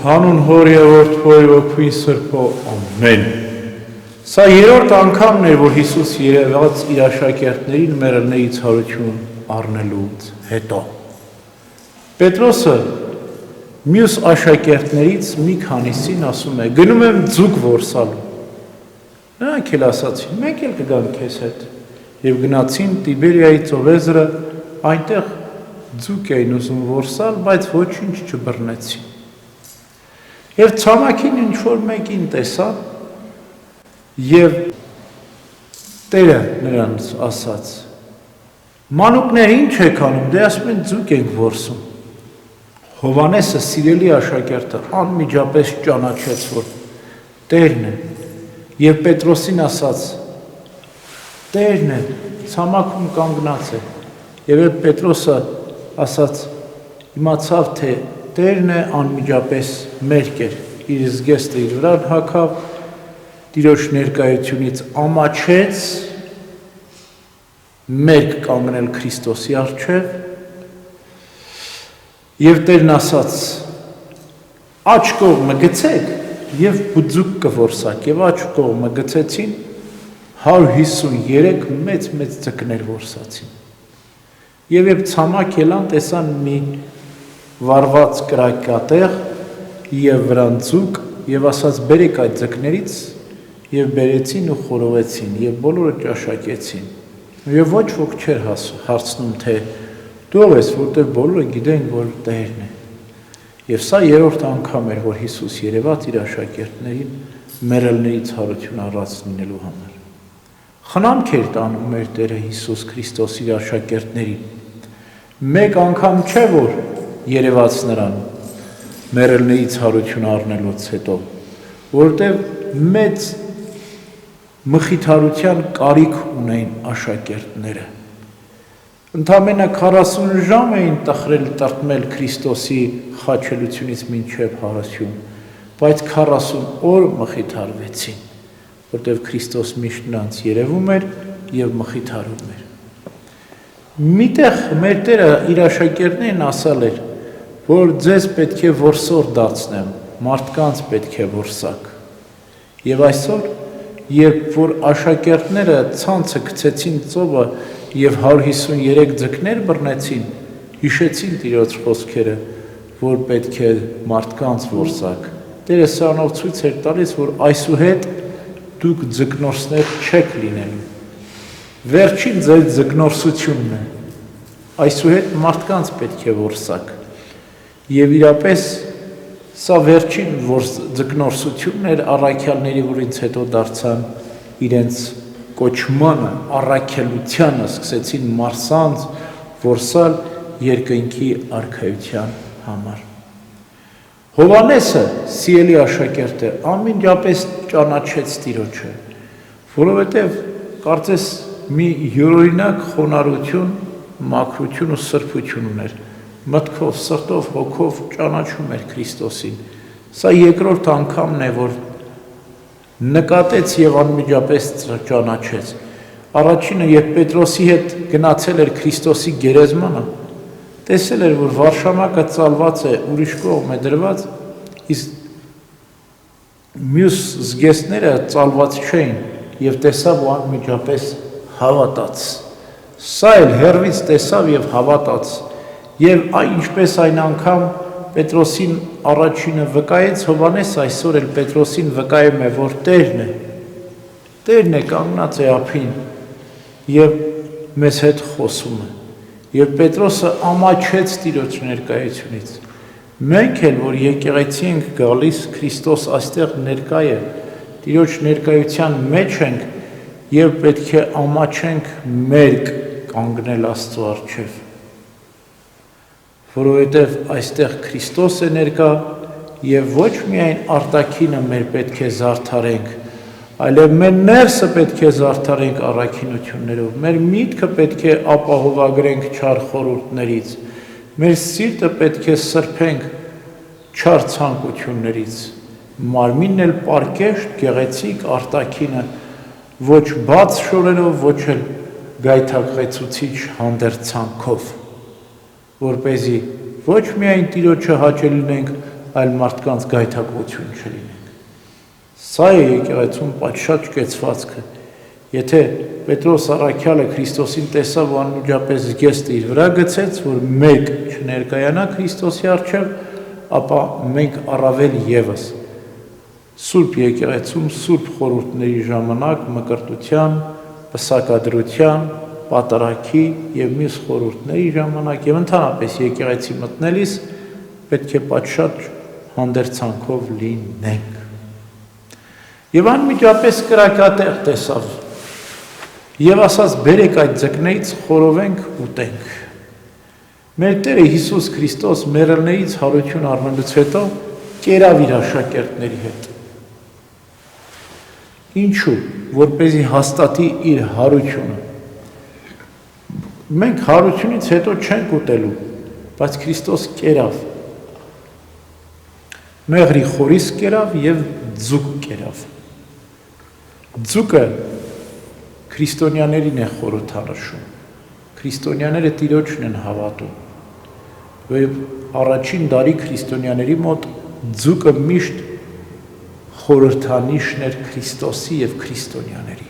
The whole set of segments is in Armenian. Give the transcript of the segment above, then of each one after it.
Հանուն Հոր եւ Որդու եւ Ոգուի Սրբո, ամեն։ Սա երրորդ անգամն էր, որ Հիսուս երևաց իր աշակերտներին մեռելներից հարություն առնելուց հետո։ Պետրոսը մյուս աշակերտներից մի քանիսին ասում է. գնում եմ ձուկ որսալու։ Նրանք էլ ասացին. մենք էլ կգանք քեզ հետ։ Եվ գնացին Տիբերիայի ծովեզրը, այնտեղ ձուկ էին ուզում որսալ, բայց ոչինչ չբռնեցին։ Եվ ցամաքին ինչ-որ մեկին տեսան, և Տերը նրանց ասաց. մանուկներ ինչ եք անում, դե ասում են ձուկ ենք որսում։ Հովհաննեսը սիրելի աշակերտը անմիջապես ճանաչեց, որ Տերն է, և Պետրոսին ասաց. Տերն է, ցամաքում կանգնած է։ Եվ Պետրոսը ասաց, իմացավ, թե Տերն է, անմիջապես մերկ էր, իր զգեստը իր վրա հագավ, Տիրոջ ներկայությունից ամաչեց, մերկ կանգնել Քրիստոսի առջև, և Տերն ասաց. աջ կողմը գցեք և ձուկ կորսաք, և աջ կողմը գցեցին, 153 մեծ ձկներ որսացին։ Եվ ցամաք ելան, տեսան մի վառված կրակատեղ և վրան ձուկ, և ասաց բերեք այդ ձկներից, և բերեցին ու խորովեցին, և բոլորը ճաշակեցին։ Եվ ոչ ոք չէր հարցնում, թե դու ով ես, որտեղ բոլորը գիտեն, որ Տերն է։ Եվ սա երրորդ անգամ էր, որ Հիսուս երևաց իր աշակերտներին մեռելներից հարություն առած լինելու համար։ Խնամք էր տանում մեր Տերը Հիսուս Քրիստոս իր աշակերտներին։ Մեկ անգամ չէ, որ երևաց նրան մեռելներից հարություն առնելուց հետո, որտեղ մեծ մխիթարության կարիք ունեին աշակերտները։ Ընդամենը 40 ժամ էին տրտմել Քրիստոսի խաչելությունից մինչև հարություն, բայց 40 օր մխիթարվեցին, որտեղ Քրիստոս միշտ նրանց երևում էր և մխիթարում էր։ Միտեղ մեր Տերը իր աշակերտներին ասել էր, որ ձեզ պետք է որսոր դարձնեմ, մարդկանց պետք է որսակ։ Եվ այսօր, երբ որ աշակերտները ցանցը գցեցին ծովը և 153 ձկներ բռնեցին, հիշեցին Տիրոջ խոսքերը, որ պետք է մարդկանց որսակ։ Տերը սրանով ցույց էր տալիս, որ այսուհետ դուք ձկնորսներ չեք լինելու։ Վերջին ձեր ձկնորսությունն է, այսուհետ մարդկանց պետք է որսակ։ Եվ իրապես սա վերջին ձկնորսությունն էր առաքյալների, որից հետո դարձան իրենց կոչմանը, առաքելությանը, սկսեցին մարսանց որսալ երկնքի արքայության համար։ Հովհաննեսը, սիրելի աշակերտը, անմիջապես ճանաչեց Տիրոջը, որովհետև կարծես մի յուրօրինակ խոնարհություն, մաքրություն ու սրբություն ուներ, մտքով, սրտով, հոգով ճանաչում էր Քրիստոսին։ Սա երկրորդ անգամն է, որ նկատեց և անմիջապես ճանաչեց։ Առաջինը, երբ Պետրոսի հետ գնացել էր Քրիստոսի գերեզմանը, տեսել էր, որ վարշամակը ծալված է, ուրիշ կողմ է դրված, իսկ մյուս զգեստները ծալված չէին, և տեսավ ու անմիջապես հավատաց։ Սա էլ հեռվից տեսավ և հավատաց, և ինչպես այն անգամ Պետրոսին առաջինը վկայեց, Հովհաննես այսօր էլ Պետրոսին վկայում է, որ Տերն է։ Տերն է կանգնած է ափին և մեզ հետ խոսում է։ Եվ Պետրոսը ամաչեց Տիրոջ ներկայությունից։ Մենք էլ, որ եկեղեցի ենք գալիս, Քրիստոս այստեղ ներկա է, Տիրոջ ներկայության մեջ ենք և պետք է ամաչենք մերկ կանգնել Աստծո առջև, որովհետև այստեղ Քրիստոս է ներկա և ոչ միայն արտաքինը մեր պետք է զարդարենք, այլև մեր ներսը պետք է զարդարենք առաքինություններով, մեր միտքը պետք է ապահովագրենք չար խորհուրդներից, մեր սիրտը պետք է սրբենք չար ցանկություններից, մարմինն էլ պարկեշտ, գեղեցիկ արտաքինը, ոչ բաց շորերով, ոչ էլ գայթակղեցուցիչ հանդերձանքով, որպեսզի ոչ միայն Տիրոջը հաճելի լինենք, այլ մարդկանց գայթակղություն չլինենք։ Սա է եկեղեցում պատշաճ կեցվածքը։ Եթե Պետրոս առաքյալը Քրիստոսին տեսավ ու անմիջապես զգեստը իր վրա գցեց, որ մեկ չներկայանա Քրիստոսի առջև, ապա մենք առավել ևս Սուրբ եկեղեցում սուրբ խորհուրդների ժամանակ մկրտության, պսակադրության, պատարագի եւ մյուս խորհուրդների ժամանակ եւ ընդհանրապես եկեղեցի մտնելիս պետք է պատշաճ հանդերձանքով լինենք։ Եվ անմիջապես կրակատեղ տեսավ եւ ասաց բերեք այդ ձկներից խորովենք ուտենք։ Մեր Տերը Հիսուս Քրիստոս մեռելներից հարություն առնելուց հետո կերավ իր աշակերտների հետ։ Ինչու, որպեսզի հաստատի իր հարությունը։ Մենք հարությունից հետո չենք ուտելու, բայց Քրիստոս կերավ։ Մեղրի խորիս կերավ եւ ձուկ կերավ։ Ձուկը քրիստոնյաներին է խորհրդանշում։ Քրիստոնյաները Տիրոջն են հավատում։ Եվ առաջին դարի քրիստոնյաների մոտ ձուկը միշտ խորհրդանիշն էր Քրիստոսի եւ քրիստոնյաների,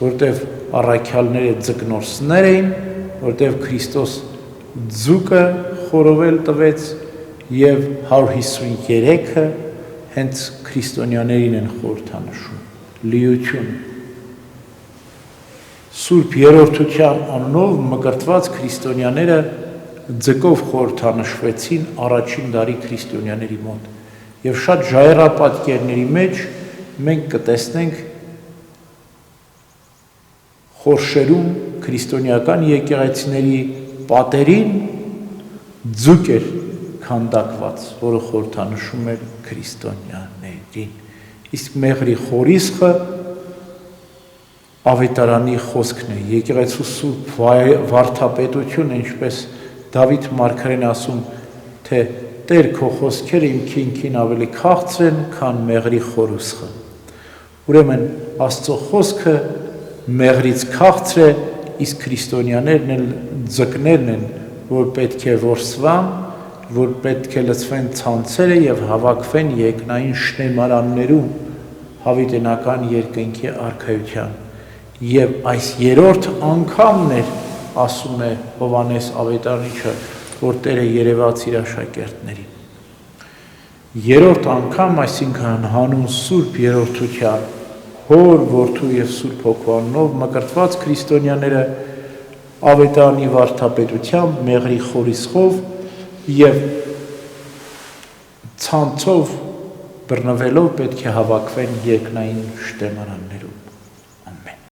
որտեվ առաքյալները ձկնորսներ էին, որտեվ Քրիստոս ձուկը խորովել տվեց եւ 153-ը հենց քրիստոնյաներին են խորհրդանշում։ Լիություն։ Սուրբ երրորդության անունով մկրտված քրիստոնյաները ձկով խորհրդանշվեցին առաջին դարի քրիստոնյաների մոտ։ Եվ շատ ժայռապատկերների մեջ մենք կտեսնենք խորշերում քրիստոնեական եկեղեցիների պատերին ձուկ էր քանդակված, որը խորհրդանշում էր քրիստոնյաներին։ Իսկ մեղրի խորիսը ավետարանի խոսքն է, եկեղեցու սուրբ վարդապետությունը, ինչպես Դավիթ մարգարեն ասում, թե Տեր քո խոսքերը իմ քինքին ավելի քաղցր են, քան մեղրի խորուսը։ Ուրեմն Աստծո խոսքը մեղրից քաղցր է, իսկ քրիստոնյաներն են, ձկներն են, որ պետք է որսվան, որ պետք է լցվեն ցանցերը եւ հավաքվեն երկնային շնեմարաններում հավիտենական երկնքի արքայության։ Եվ այս երրորդ անգամն էր, ասում է Հովհաննես Ավետարանիչը, որ Տերը երևաց իր աշակերտներին։ Երրորդ անգամ, այսինքն հանուն Սուրբ երրորդության, Հոր, Որդու եւ Սուրբ Հոգու անունով մկրտված քրիստոնյաները Ավետարանի վարդապետությամբ, մեղրի խորիսով եւ ցանցով բռնվելով պետք է հավաքվեն երկնային շտեմարաններում։